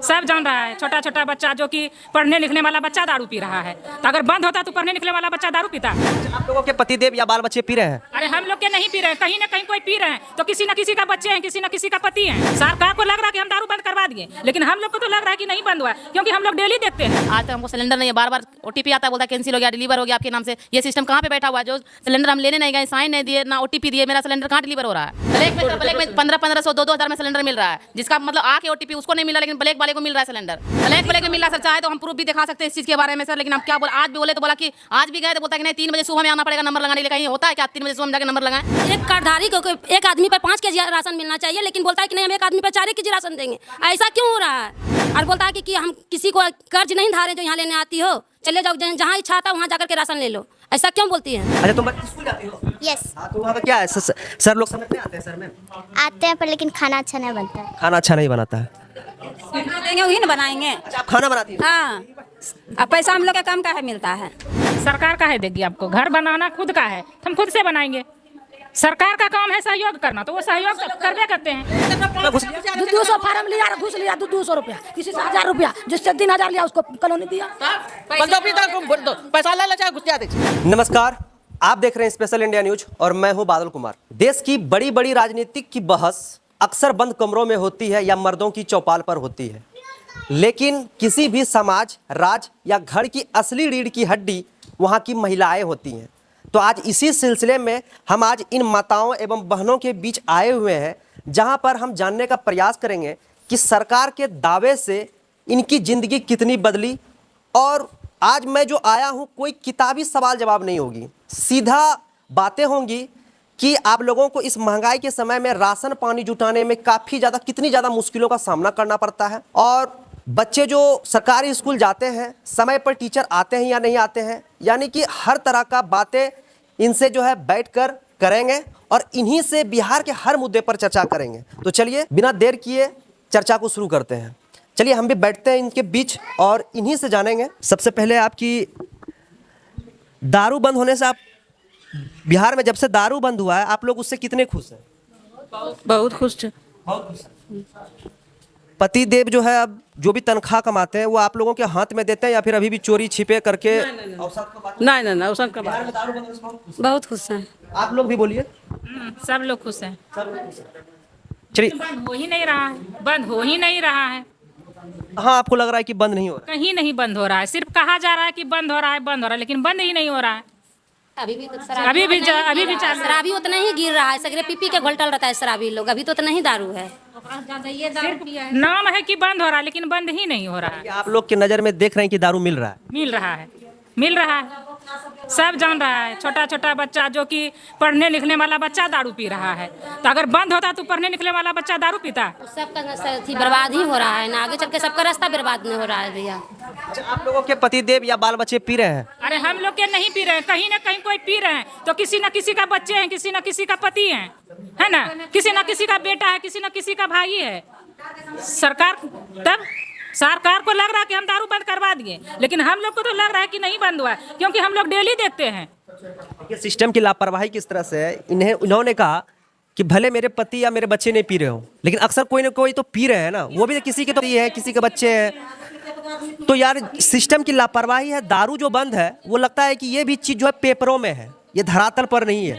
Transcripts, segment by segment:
सब जान रहा है, छोटा छोटा बच्चा जो कि पढ़ने लिखने वाला बच्चा दारू पी रहा है। तो अगर बंद होता तो पढ़ने लिखने वाला बच्चा दारू पीता। आप लोगों के पतिदेव या बाल बच्चे पी रहे हैं? अरे हम लोग के नहीं पी रहे हैं, कहीं ना कहीं कोई पी रहे हैं तो किसी न किसी का बच्चे हैं, किसी न किसी का पति है। सरकार को लग रहा है कि हम दारू बंद करवा दिए, लेकिन हम लोग को तो लग रहा है कि नहीं बंद हुआ, क्योंकि हम लोग डेली देखते हैं। आज तक हमको सिलेंडर नहीं है, बार बार ओटीपी आता है, बोलता है कैंसिल हो गया, डिलीवर हो गया आपके नाम से। ये सिस्टम कहाँ पे बैठा हुआ है? जो सिलेंडर हम लेने नहीं गए, साइन नहीं दिए, ना ओटीपी दिए, मेरा सिलेंडर कहाँ डिलीवर हो रहा है? ब्लैक में 1500 2-2 हज़ार में सिलेंडर मिल रहा है, जिसका मतलब आके ओटीपी उसको नहीं मिला, लेकिन ब्लैक वाले को मिल रहा है सिलेंडर। ब्लैक में मिल रहा है सर, चाहे तो हम प्रूफ भी दिखा सकते हैं इस चीज के बारे में सर, लेकिन हम क्या बोल, आज भी बोले तो बोला कि आज भी गए तो बोलता है कि नहीं 3 बजे सुबह में आना पड़ेगा नंबर लगाने के लिए। कहीं होता है क्या 3 बजे सुबह में जाकर नंबर लगाएं? एक कार्डधारी को एक आदमी पर 5 केजी राशन मिलना चाहिए, लेकिन बोलता है कि नहीं हम एक आदमी पर 4 केजी राशन देंगे। ऐसा क्यों हो रहा है? और बोलता है कि हम किसी को कर्ज नहीं धारे जो यहाँ लेने आती हो, चले जाओ जहाँ इच्छा आता वहाँ जाकर के राशन ले लो। ऐसा क्यों बोलती है? अच्छा, तुम स्कूल जाती हो? यस हाँ, तो वहाँ पे क्या है? सर लोग समझ में आते हैं? सर में आते हैं, पर लेकिन खाना अच्छा नहीं बनता है। खाना अच्छा नहीं बनाता है। देंगे वही ना बनाएंगे। अच्छा, आप खाना बनाती हो? हाँ, अब पैसा हम लोग का काम का है मिलता है। सरकार का है देगी आपको, घर बनाना खुद का है, हम खुद से बनाएंगे। सरकार का काम है सहयोग करना, तो वो सहयोग करवे करते हैं। 200 फार्म लिया, घुस लिया 200 रुपया, किसी से 1000 रुपया, जिससे 3000 लिया उसको कॉलोनी दिया। पैसा ले चाहे घुसिया दे। नमस्कार, आप देख रहे हैं स्पेशल इंडिया न्यूज और मैं हूं बादल कुमार। देश की बड़ी बड़ी राजनीतिक की बहस अक्सर बंद कमरों में होती है या मर्दों की चौपाल पर होती है, लेकिन किसी भी समाज, राज्य या घर की असली रीढ़ की हड्डी वहां की महिलाएं होती हैं। तो आज इसी सिलसिले में हम आज इन माताओं एवं बहनों के बीच आए हुए हैं, जहां पर हम जानने का प्रयास करेंगे कि सरकार के दावे से इनकी ज़िंदगी कितनी बदली। और आज मैं जो आया हूं, कोई किताबी सवाल जवाब नहीं होगी, सीधा बातें होंगी कि आप लोगों को इस महंगाई के समय में राशन पानी जुटाने में कितनी ज़्यादा मुश्किलों का सामना करना पड़ता है। और बच्चे जो सरकारी स्कूल जाते हैं, समय पर टीचर आते हैं या नहीं आते हैं, यानी कि हर तरह का बातें इनसे जो है बैठकर करेंगे और इन्हीं से बिहार के हर मुद्दे पर चर्चा करेंगे। तो चलिए बिना देर किए चर्चा को शुरू करते हैं। चलिए हम भी बैठते हैं इनके बीच और इन्हीं से जानेंगे। सबसे पहले आपकी दारू बंद होने से, आप बिहार में जब से दारू बंद हुआ है, आप लोग उससे कितने खुश हैं? बहुत खुश थे। पति देव जो है, अब जो भी तनख्वाह कमाते हैं वो आप लोगों के हाथ में देते हैं या फिर अभी भी चोरी छिपे करके? नहीं औसत का बात। बहुत खुश हैं। आप लोग भी बोलिए। सब लोग खुश हैं। चलिए, बंद हो ही नहीं रहा है, बंद हो ही नहीं रहा है। हाँ, आपको लग रहा है कि बंद नहीं हो रहा कहीं नहीं बंद हो रहा है, सिर्फ कहा जा रहा है कि बंद हो रहा है, बंद हो रहा है, लेकिन बंद ही नहीं हो रहा है। अभी भी चल रहा है। शराबी उतना ही गिर रहा है, सगरे पी के घोलटल रहता है शराबी लोग। अभी तो उतना ही दारू है, नाम है कि बंद हो रहा है, लेकिन बंद ही नहीं हो रहा है। है? आप लोग की नज़र में देख रहे हैं कि दारू मिल रहा है? मिल रहा है, मिल रहा है। सब जान रहा है, छोटा छोटा बच्चा जो कि पढ़ने लिखने वाला बच्चा दारू पी रहा है। तो अगर बंद होता तो पढ़ने लिखने वाला बच्चा दारू पीता। सबका बर्बाद ही हो रहा है ना, आगे चल के सबका रास्ता बर्बाद नहीं हो रहा है भैया। अच्छा, आप लोगों के पतिदेव या बाल बच्चे पी रहे हैं? अरे हम लोग के नहीं पी रहे हैं, कहीं ना कहीं कोई पी रहे हैं तो किसी न किसी का बच्चे हैं, किसी न किसी का पति है ना, किसी न किसी का बेटा है, किसी न किसी का भाई है। सरकार को लग रहा है कि हम दारू बंद करवा दिए, लेकिन हम लोग को तो लग रहा है कि नहीं बंद हुआ, क्योंकि हम लोग डेली देखते हैं। ये सिस्टम की लापरवाही किस तरह से है? इन्होंने कहा कि भले मेरे पति या मेरे बच्चे नहीं पी रहे हो, लेकिन अक्सर कोई ना कोई तो पी रहे हैं ना, वो भी किसी के तो ये है, किसी के बच्चे हैं। तो यार सिस्टम की लापरवाही है। दारू जो बंद है वो लगता है कि ये भी चीज़ जो है पेपरों में है, ये धरातल पर नहीं है।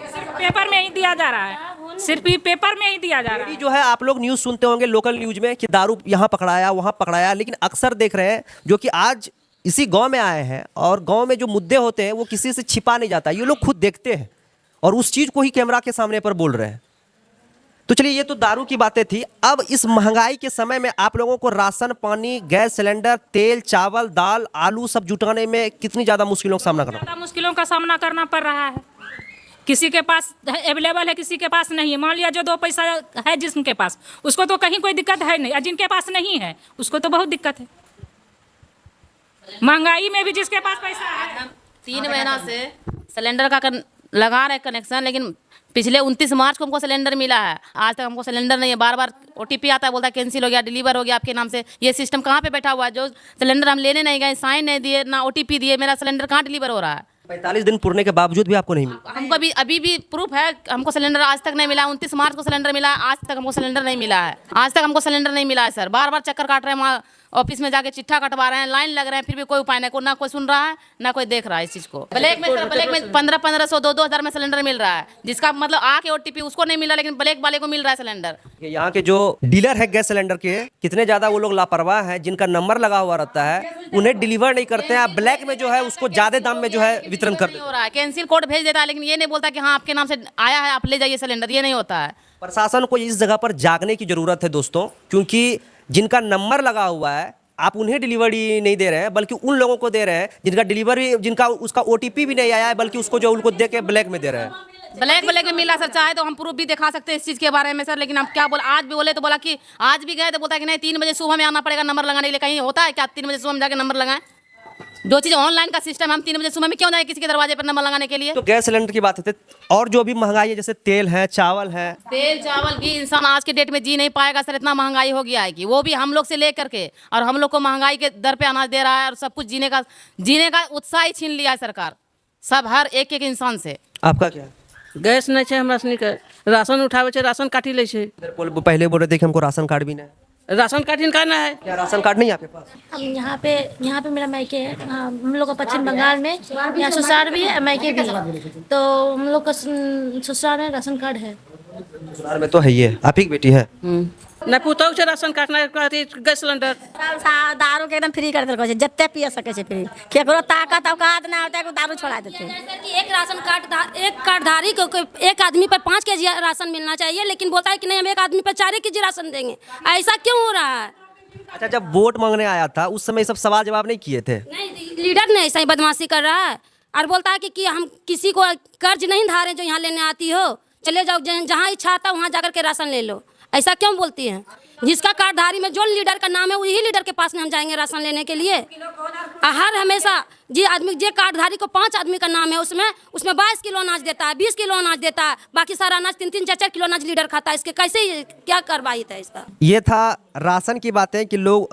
सिर्फ पेपर में ही दिया जा रहा है, सिर्फ ही पेपर में ही दिया जा रहा है। जो है आप लोग न्यूज़ सुनते होंगे लोकल न्यूज़ में कि दारू यहाँ पकड़ाया वहाँ पकड़ाया, लेकिन अक्सर देख रहे हैं जो कि आज इसी गांव में आए हैं और गांव में जो मुद्दे होते हैं वो किसी से छिपा नहीं जाता, ये लोग खुद देखते हैं और उस चीज़ को ही कैमरा के सामने पर बोल रहे हैं। तो चलिए, ये तो दारू की बातें थी। अब इस महंगाई के समय में आप लोगों को राशन पानी, गैस सिलेंडर, तेल चावल दाल आलू सब जुटाने में कितनी ज़्यादा मुश्किलों का सामना करना? ज़्यादा मुश्किलों का सामना करना पड़ रहा है। किसी के पास अवेलेबल है, किसी के पास नहीं है। मान लिया जो 2 पैसा है जिसके पास, उसको तो कहीं कोई दिक्कत है नहीं, और जिनके पास नहीं है उसको तो बहुत दिक्कत है। महंगाई में भी जिसके पास पैसा है। 3 महीना से सिलेंडर का लगा रहे कनेक्शन, लेकिन पिछले 29 मार्च को हमको सिलेंडर मिला है। आज तक हमको सिलेंडर नहीं है, बार बार ओटीपी आता है, बोलता है कैंसिल हो गया, डिलीवर हो गया आपके नाम से। ये सिस्टम कहाँ पे बैठा हुआ है? जो सिलेंडर हम लेने नहीं गए, साइन नहीं दिए, ना ओटीपी दिए, मेरा सिलेंडर कहाँ डिलीवर हो रहा है? 45 दिन पुरने के बावजूद भी आपको नहीं मिला? हमको अभी भी प्रूफ है, हमको सिलेंडर आज तक नहीं मिला। 29 मार्च को सिलेंडर मिला, आज तक हमको सिलेंडर नहीं मिला है। आज तक हमको सिलेंडर नहीं मिला है सर। बार बार चक्कर काट रहे हैं, वहाँ ऑफिस में जाके चिट्ठा कटवा रहे हैं, लाइन लग रहे हैं, फिर भी कोई उपाय नहीं, ना कोई सुन रहा है, ना कोई देख रहा है इस चीज़ को। ब्लैक में 1500 2-2 में सिलेंडर मिल रहा है, जिसका मतलब आके OTP उसको नहीं मिला, लेकिन ब्लैक वाले को मिल रहा है सिलेंडर। यहाँ के जो डीलर है गैस सिलेंडर के, कितने ज़्यादा वो लोग लापरवाह हैं, जिनका नंबर लगा हुआ रहता है उन्हें डिलीवर नहीं करते हैं, ब्लैक में जो है उसको ज़्यादा दाम में जो है वितरण कर देते हैं। हो रहा है कैंसिल कोड भेज देता है, लेकिन ये नहीं बोलता कि हाँ आपके नाम से आया है, आप ले जाइए सिलेंडर, ये नहीं होता है। प्रशासन को इस जगह पर जागने की जरूरत है दोस्तों, क्योंकि जिनका नंबर लगा हुआ है आप उन्हें डिलीवरी नहीं दे रहे हैं, बल्कि उन लोगों को दे रहे हैं जिनका डिलीवरी, जिनका उसका OTP भी नहीं आया है, बल्कि उसको जो उनको दे के ब्लैक में दे रहे हैं। ब्लैक में मिला सर। चाहे तो हम प्रूफ भी दिखा सकते हैं इस चीज़ के बारे में सर, लेकिन हम क्या बोला, आज भी बोले तो बोला कि आज भी गए तो बोलता कि नहीं 3 बजे सुबह में आना पड़ेगा नंबर लगाने के लिए। कहीं होता है क्या 3 बजे सुबह में जाके नंबर लगाएं? जो चीज़ ऑनलाइन का सिस्टम, हम 3 बजे सुबह में क्यों जाए किसी के दरवाजे पर नंबर लगाने के लिए? तो गैस सिलेंडर की बात है, और जो भी महंगाई है, जैसे तेल है, चावल है, तेल चावल घी, इंसान आज के डेट में जी नहीं पाएगा सर, इतना महंगाई हो गया है कि वो भी हम लोग से लेकर के, और हम लोग को महंगाई के दर पे अनाज दे रहा है, और सब कुछ जीने का उत्साह ही छीन लिया है सरकार, सब हर एक इंसान से। आपका क्या है? गैस नहीं है हमरा सनी के, राशन उठावे छे, राशन काटी ले छे। पहले बोल रहे थे कि हमको राशन कार्ड भी नहीं है। राशन कार्ड इनका ना है। क्या राशन कार्ड नहीं है आपके पास? हम यहाँ पे मेरा मायके है। हम लोग का पश्चिम बंगाल में यहाँ ससुराल भी है, मायके भी है। तो हम लोग का ससुराल में राशन कार्ड है। ससुराल में तो है ही है। आप ही की बेटी है? ना पुतौ छे राशन कार्ड, ना गैस सिलेंडर। दारू के एकदम फ्री कर देलको छै, जत्ते पिए सके छै फ्री। केकरो ताकत औकात ना होता है, दारू छोड़ा देते हैं। सर कि एक राशन कार्ड, एक कार्डधारी को एक आदमी पर 5 केजी राशन मिलना चाहिए, लेकिन बोलता है कि नहीं हम एक आदमी पर 4 केजी राशन देंगे। ऐसा क्यों हो रहा है? अच्छा, जब वोट मांगने आया था उस समय सब सवाल जवाब नहीं किए थे? नहीं, लीडर ने ऐसा ही बदमाशी कर रहा है और बोलता है कि हम किसी को कर्ज नहीं धारे जो यहाँ लेने आती हो, चले जाओ जहाँ इच्छा आता वहाँ जाकर के राशन ले लो। ऐसा क्यों बोलती है? जिसका कार्डधारी में जो लीडर का नाम है वही लीडर के पास में हम जाएंगे राशन लेने के लिए। हर हमेशा जी आदमी, जे कार्डधारी को 5 आदमी का नाम है, उसमें 22 किलो अनाज देता है, 20 किलो अनाज देता है, बाकी सारा अनाज 3-3, 4-4 किलो अनाज लीडर खाता है। इसके कैसे क्या कार्रवाई था इसका? ये था राशन की बातें कि लोग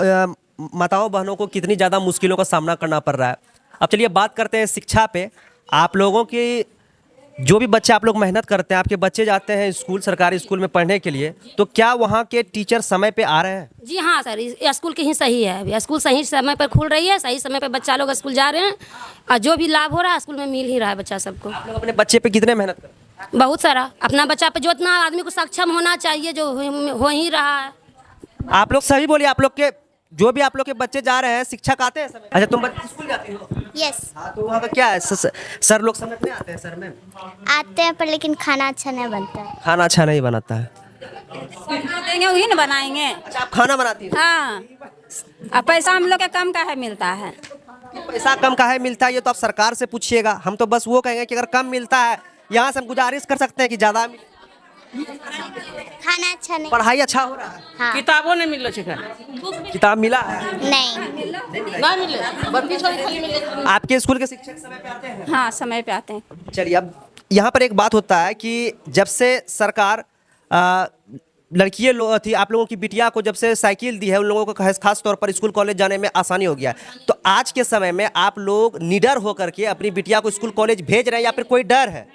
माताओं बहनों को कितनी ज़्यादा मुश्किलों का सामना करना पड़ रहा है। अब चलिए बात करते हैं शिक्षा पे। आप लोगों की जो भी बच्चे आप लोग मेहनत करते हैं, आपके बच्चे जाते हैं स्कूल, सरकारी स्कूल में पढ़ने के लिए, तो क्या वहाँ के टीचर समय पे आ रहे हैं? जी हाँ सर, स्कूल की ही सही है। अभी स्कूल सही समय पर खुल रही है, सही समय पर बच्चा लोग स्कूल जा रहे हैं, और जो भी लाभ हो रहा है स्कूल में मिल ही रहा है बच्चा सबको। आप लोग अपने बच्चे पे कितने मेहनत करते हैं? बहुत सारा। अपना बच्चा पे जो इतना आदमी को सक्षम होना चाहिए, जो हो ही रहा है। आप लोग सही बोलिए, आप लोग के जो भी आप लोग के बच्चे जा रहे हैं, शिक्षक आते हैं समय? अच्छा, तुम बच्चे स्कूल जाती हो? यस, हाँ, तो वहाँ का क्या है, सर लोग समय पे आते हैं? सर में आते हैं पर लेकिन खाना अच्छा नहीं बनता है। खाना अच्छा नहीं बनाता है। देंगे वही ना बनाएंगे। अच्छा, आप खाना बनाती हो? हाँ, अब पैसा हम लोग के कम का है मिलता है। पैसा कम का है मिलता है, ये तो आप सरकार से पूछिएगा। हम तो बस वो कहेंगे कि अगर कम मिलता है, यहाँ से हम गुजारिश कर सकते हैं कि ज़्यादा मिले। खाना अच्छा नहीं, पढ़ाई अच्छा हो रहा है? हाँ, किताबों नहीं मिलो छे। किताब मिला है? नहीं। ना मिले। आपके स्कूल के शिक्षक समय पे आते हैं? हाँ, समय पे आते हैं। चलिए, अब यहाँ पर एक बात होता है कि जब से सरकार लड़कियाँ थी, आप लोगों की बिटिया को जब से साइकिल दी है, उन लोगों को खास तौर पर स्कूल कॉलेज जाने में आसानी हो गया है। तो आज के समय में आप लोग निडर होकर के अपनी बिटिया को स्कूल कॉलेज भेज रहे हैं, या फिर कोई डर है?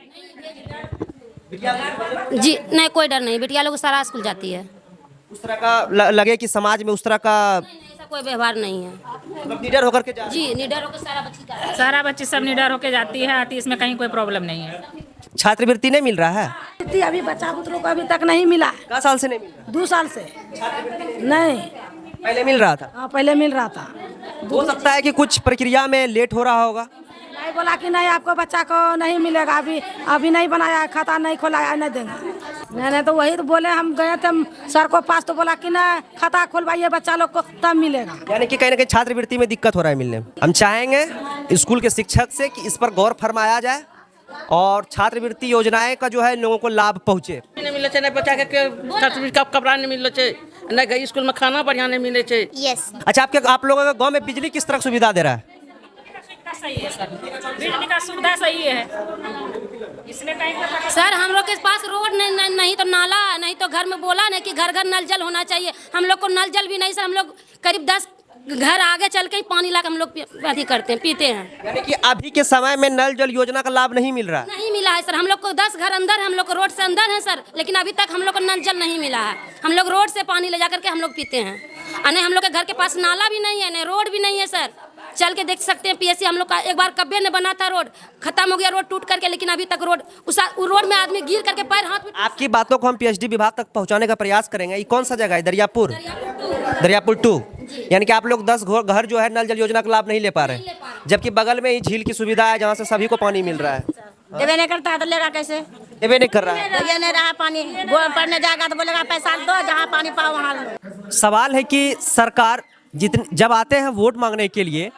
जी नहीं, कोई डर नहीं, बिटिया लोग सारा स्कूल जाती है। उस तरह का लगे कि समाज में उस तरह का ऐसा कोई व्यवहार नहीं है। मतलब निडर होकर के जा? जी, निडर होकर सारा बच्ची सब निडर होके जाती है, आती, इसमें कहीं कोई प्रॉब्लम नहीं है। छात्रवृत्ति नहीं मिल रहा है? अभी बच्चा बुतरों को अभी तक नहीं मिला। क्या साल से नहीं मिल रहा? 2 साल से नहीं। पहले मिल रहा था? हाँ, पहले मिल रहा था। हो सकता है कि कुछ प्रक्रिया में लेट हो रहा होगा। नहीं बोला कि नहीं आपको बच्चा को नहीं मिलेगा, अभी नहीं बनाया, खाता नहीं खोला है, नहीं देंगे। नहीं तो वही तो बोले, हम गए थे सर को पास, तो बोला कि ना खाता खोलवाइए बच्चा लोग को तब मिलेगा। यानी कि कहीं ना कहीं छात्रवृत्ति में दिक्कत हो रहा है मिलने में। हम चाहेंगे स्कूल के शिक्षक से कि इस पर गौर फरमाया जाए और छात्रवृत्ति योजनाएं का जो है लोगों को लाभ पहुँचे। नहीं मिले छे, नहीं बच्चा के छात्रवृत्ति कपड़ा नहीं मिले छे, नहीं गई स्कूल में खाना बढ़िया नहीं मिले छे। यस। अच्छा, आप लोगों के गाँव में बिजली किस तरह सुविधा दे रहा है? सही है सर, बिजली का सुविधा सही है। इसमें कहीं सर हम लोग के पास रोड नहीं तो नाला, नहीं तो घर में बोला नहीं कि घर घर नल जल होना चाहिए। हम लोग को नल जल भी नहीं सर। हम लोग करीब घर आगे चल के ही पानी ला के हम लोग अथी करते हैं, पीते हैं। यानी कि अभी के समय में नल जल योजना का लाभ नहीं मिल रहा है। नहीं मिला है सर, हम लोग को 10 घर अंदर है, हम लोग को रोड से अंदर है सर, लेकिन अभी तक हम लोग को नल जल नहीं मिला है। हम लोग रोड से पानी ले जा करके हम लोग पीते हैं, और नहीं हम लोग के घर के पास नाला भी नहीं है, नहीं रोड भी नहीं है सर। चल के देख सकते हैं पीएससी हम लोग का एक बार कब्बे ने बना था, रोड खत्म हो गया, रोड टूट करके, लेकिन अभी तक रोड उस रोड में आदमी गिर करके पैर हाथ। आपकी बातों को हम पीएचडी विभाग तक पहुंचाने का प्रयास करेंगे। ये कौन सा जगह है? दरियापुर 2। यानी कि आप लोग 10 घर जो है नल जल योजना का लाभ नहीं ले पा रहे हैं, जबकि बगल में ही झील की सुविधा है जहाँ से सभी को पानी मिल रहा है। देवे नहीं करता है तो लेगा कैसे? देवे नहीं कर रहा है, ये नहीं रहा पानी, पढ़ने जाएगा तो बोलेगा पैसा दो, जहाँ पानी पाओ वहाँ लो। सवाल है कि सरकार जब आते हैं वोट मांगने के लिए,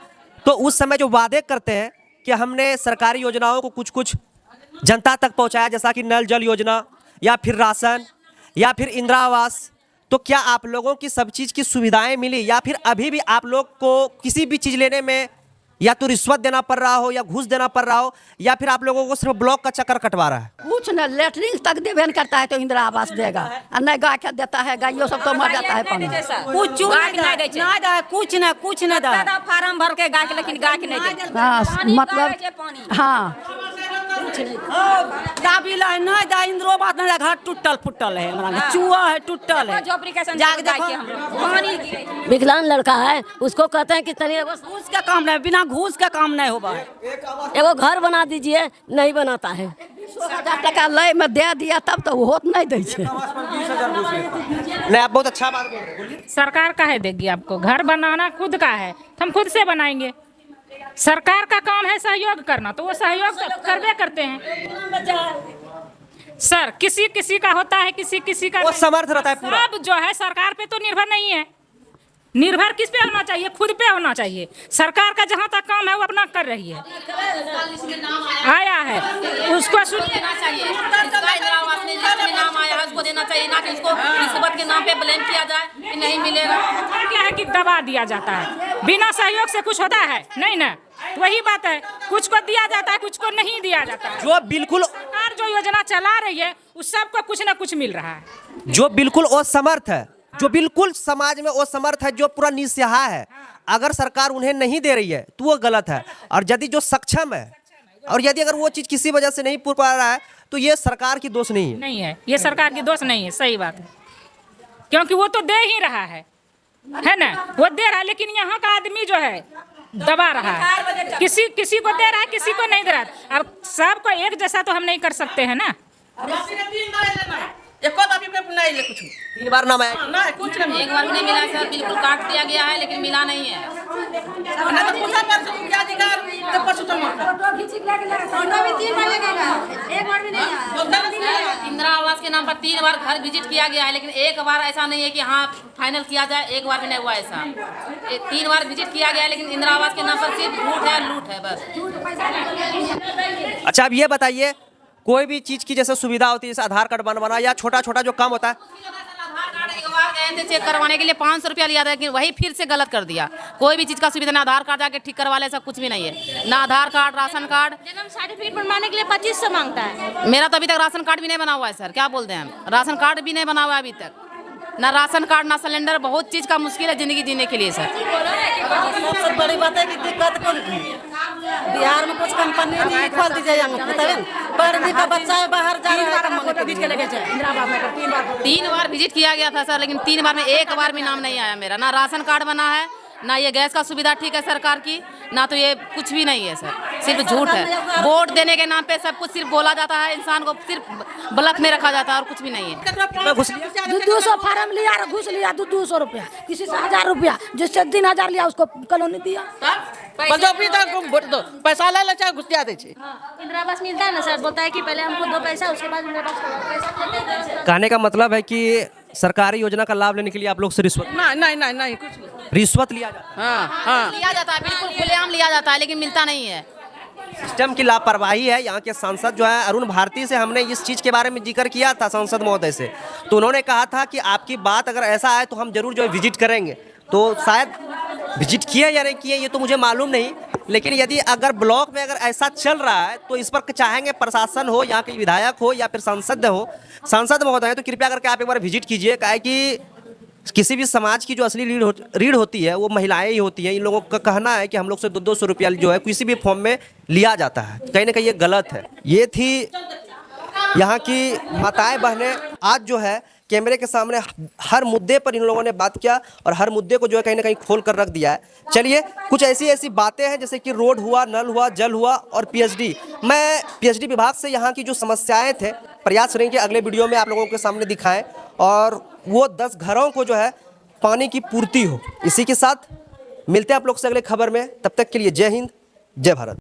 तो उस समय जो वादे करते हैं कि हमने सरकारी योजनाओं को कुछ जनता तक पहुंचाया, जैसा कि नल जल योजना या फिर राशन या फिर इंदिरा आवास, तो क्या आप लोगों की सब चीज़ की सुविधाएं मिली, या फिर अभी भी आप लोग को किसी भी चीज़ लेने में या तो रिश्वत देना पड़ रहा हो या घूस देना पड़ रहा हो, या फिर आप लोगों को सिर्फ ब्लॉक का चक्कर कटवा रहा है? कुछ न, लेटरिन तक देवे न करता है तो इंदिरा आवास देगा, और नहीं गाय के देता है, गायों सब तो मर जाता है पानी। कुछ नहीं कुछ नहीं दे फार्म भर के गाय के, लेकिन गाय के नहीं दे। हाँ मतलब हाँ दाबिल है नहीं दा, इंद्रो बात नहीं, घर टूटल फुटल है, चूहा है टूटल है, जाके देखो। विकलांग लड़का है, उसको कहते हैं कि तनिए घूस का काम नहीं, बिना घूस का काम नहीं होगा। एगो घर बना दीजिए, नहीं बनाता है। 100,000 टका लय में दे दिया तब तो होत नहीं दे छे। नहीं, आप बहुत अच्छा बात बोल रहे हैं, बोलिए। सरकार काहे देगी आपको? घर बनाना खुद का है तो हम खुद से बनाएंगे। सरकार का काम है सहयोग करना, तो वो सहयोग तो करबे करते हैं सर। किसी का होता है, किसी का वो समर्थ रहता है पूरा। सब जो है सरकार पे तो निर्भर नहीं है। निर्भर किस पे होना चाहिए? खुद पे होना चाहिए। सरकार का जहाँ तक काम है वो अपना कर रही है, आया है उसको देना चाहिए, इसका इंदिरा आवास में जिसमें नाम आया है उसको देना चाहिए, ना कि उसको रिश्वत के नाम पे ब्लेम किया जाए कि नहीं मिलेगा। क्या है कि दबा दिया जाता है, बिना सहयोग से कुछ होता है नहीं ना। वही बात है, कुछ को दिया जाता है, कुछ को नहीं दिया जाता है। जो बिल्कुल सरकार जो योजना चला रही है उस सबको कुछ ना कुछ मिल रहा है। जो बिल्कुल असमर्थ है, जो बिल्कुल समाज में असमर्थ है, जो पूरा निस्सहाय है, अगर सरकार उन्हें नहीं दे रही है तो वो गलत है। और यदि जो सक्षम है, और यदि अगर वो चीज़ किसी वजह से नहीं पूरा पा रहा है, तो ये सरकार की दोष नहीं है। ये सरकार की दोष नहीं है, सही बात है, क्योंकि वो तो दे ही रहा है ना, वो दे रहा है, लेकिन यहाँ का आदमी जो है दबा रहा है। किसी को दे रहा है, किसी को नहीं दे रहा है। अब सबको एक जैसा तो हम नहीं कर सकते हैं ना। एक नहीं ले कुछ 3 बार नाम आया, नहीं कुछ नहीं, एक बार भी नहीं मिला सर, बिल्कुल काट दिया गया है, लेकिन मिला नहीं है। इंदिरा आवास के नाम पर 3 बार घर विजिट किया गया है, लेकिन एक बार ऐसा नहीं है कि हाँ फाइनल किया जाए, एक बार भी नहीं हुआ ऐसा। 3 बार विजिट किया गया है, लेकिन इंदिरा आवास के नाम पर सिर्फ झूठ है, लूट है बस। अच्छा अब ये बताइए, कोई भी चीज़ की जैसे सुविधा होती है, जैसे आधार कार्ड बनवाना या छोटा छोटा जो काम होता है, आधार कार्ड एक बार गए थे चेक करवाने के लिए 500 रुपया लिया था, लेकिन वही फिर से गलत कर दिया। कोई भी चीज़ का सुविधा ना, आधार कार्ड जाके ठीक करवा ले, सब कुछ भी नहीं है, ना आधार कार्ड, राशन कार्ड। जन्म सर्टिफिकेट बनवाने के लिए 2500 मांगता है। मेरा तो अभी तक राशन कार्ड भी नहीं बना हुआ है सर, क्या बोलते हैं हम, राशन कार्ड भी नहीं बना हुआ है अभी तक, ना राशन कार्ड ना सिलेंडर। बहुत चीज़ का मुश्किल है ज़िंदगी जीने के लिए सर। सबसे बड़ी बात है कि दिक्कत कौन बिहार में कुछ कंपनी नहीं खोल दीजिए, पढ़ने का बच्चा है बाहर जा रहा है, 3 बार विजिट किया गया था सर, लेकिन 3 बार में एक बार भी नाम नहीं आया मेरा, ना राशन कार्ड बना है, ना ये गैस का सुविधा ठीक है सरकार की, ना तो ये कुछ भी नहीं है सर, सिर्फ झूठ है। वोट देने के नाम पे सब कुछ सिर्फ बोला जाता है, इंसान को सिर्फ ब्लफ में रखा जाता है और कुछ भी नहीं है। 200 फार्म लिया, घुस लिया 200 रुपया, किसी से 1000 रुपया, जिससे 3000 लिया उसको कॉलोनी दिया। पैसा ले चाहे घुस दिया दे। इंदिरा आवास मिलता है ना सर, बोलता है कि पहले हमको दो पैसा, उसके बाद इंदिरा आवास पैसा। कहने का मतलब है कि सरकारी योजना का लाभ लेने के लिए आप लोग से रिश्वत नहीं कुछ रिश्वत लिया जाता है। हाँ लिया जाता है, बिल्कुल खुलेआम लिया जाता है, लेकिन मिलता नहीं है। सिस्टम की लापरवाही है। यहाँ के सांसद जो है अरुण भारती से हमने इस चीज़ के बारे में जिक्र किया था सांसद महोदय से, तो उन्होंने कहा था कि आपकी बात अगर ऐसा है तो हम जरूर जो है विजिट करेंगे। तो शायद विजिट किए या नहीं किए ये तो मुझे मालूम नहीं, लेकिन यदि अगर ब्लॉक में अगर ऐसा चल रहा है तो इस पर चाहेंगे प्रशासन हो, यहाँ के विधायक हो या फिर सांसद महोदय तो कृपया करके आप एक बार विजिट कीजिए। क्या है कि किसी भी समाज की जो असली रीढ़ होती है वो महिलाएं ही होती हैं। इन लोगों का कहना है कि हम लोग से 200 रुपया जो है किसी भी फॉर्म में लिया जाता है। कहीं ना कहीं ये गलत है। ये थी यहाँ की माताएं बहनें। आज जो है कैमरे के सामने हर मुद्दे पर इन लोगों ने बात किया और हर मुद्दे को जो है कहीं ना कहीं खोल कर रख दिया है। चलिए कुछ ऐसी बातें हैं जैसे कि रोड हुआ, नल हुआ, जल हुआ और पीएचडी। मैं पीएचडी विभाग से यहाँ की जो समस्याएं थे प्रयास करेंगे अगले वीडियो में आप लोगों के सामने दिखाएं और वो 10 घरों को जो है पानी की पूर्ति हो। इसी के साथ मिलते हैं आप लोग से अगले खबर में। तब तक के लिए जय हिंद, जय भारत।